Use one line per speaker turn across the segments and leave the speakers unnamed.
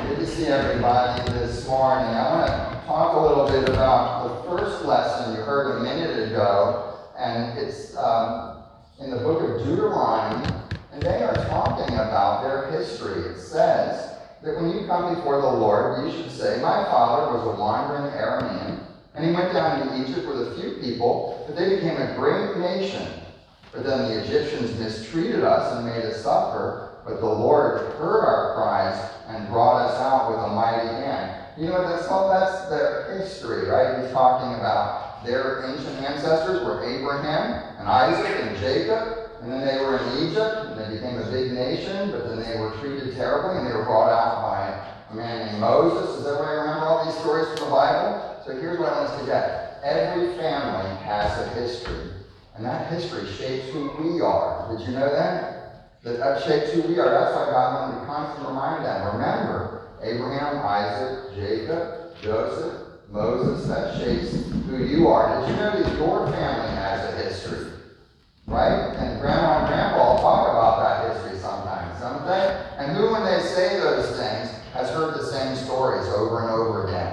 Good to see everybody this morning. I want to talk a little bit about the first lesson you heard a minute ago, and it's in the book of Deuteronomy, and they are talking about their history. It says that when you come before the Lord, you should say, "My father was a wandering Aramean, and he went down into Egypt with a few people, but they became a great nation. But then the Egyptians mistreated us and made us suffer. But the Lord heard our cries and brought us out with a mighty hand." You know, that's their history, right? He's talking about their ancient ancestors were Abraham and Isaac and Jacob, and then they were in Egypt, and they became a big nation, but then they were treated terribly, and they were brought out by a man named Moses. Does everybody remember all these stories from the Bible? So here's what I want us to get. Every family has a history, and that history shapes who we are. Did you know that? That shapes who we are. That's why God wanted to constantly remind them. Remember, Abraham, Isaac, Jacob, Joseph, Moses, that shapes who you are. Did you know that your family has a history? Right? And Grandma and Grandpa talk about that history sometimes, don't they? And who, when they say those things, has heard the same stories over and over again?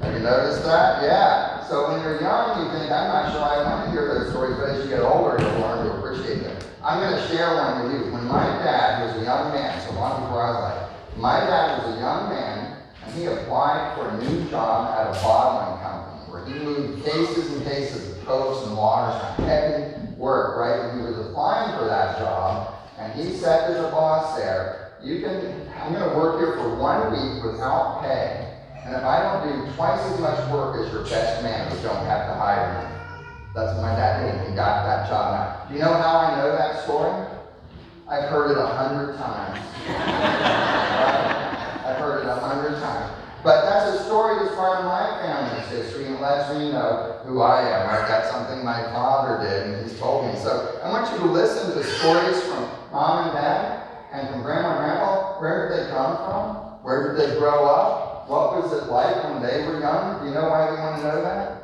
Have you noticed that? Yeah. So when you're young, you think, I'm not sure I want to hear those stories, but as you get older, you'll learn to appreciate them. I'm going to share one with you. When my dad was a young man, so long before I was like, my dad was a young man, and he applied for a new job at a bottling company, where he moved cases and cases of cokes and waters, heavy work, right? And he was applying for that job, and he said to the boss there, I'm going to work here for 1 week without pay, and if I don't do twice as much work as your best man, you don't have to hire me. That's what my dad did. He got that job. Now, do you know how I know that story? I've heard it 100 times. Right? I've heard it 100 times. But that's a story that's part of my family's history, and lets me know who I am. Right? That's something my father did, and he's told me. So I want you to listen to stories from Mom and Dad, and from Grandma and Grandpa. Where did they come from? Where did they grow up? What was it like when they were young? Do you know why we want to know that?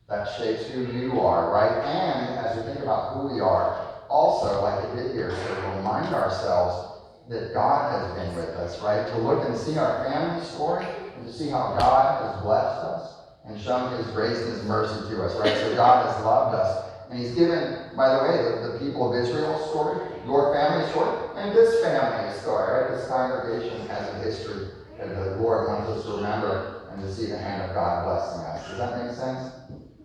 That shapes who you are, right? And as we think about who we are, also, like it did here, to remind ourselves that God has been with us, right? To look and see our family story, and to see how God has blessed us and shown His grace and His mercy to us, right? So God has loved us. And He's given, by the way, the people of Israel's story, your family's story, and this family's story, right? This congregation has a history that the Lord wants us to remember and to see the hand of God blessing us. Does that make sense?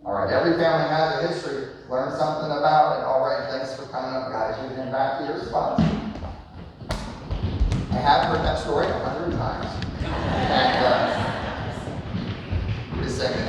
All right, every family has a history. Learn something about it. All right, thanks for coming up, guys. You can back to your spots. I have heard that story 100 times. And we sang it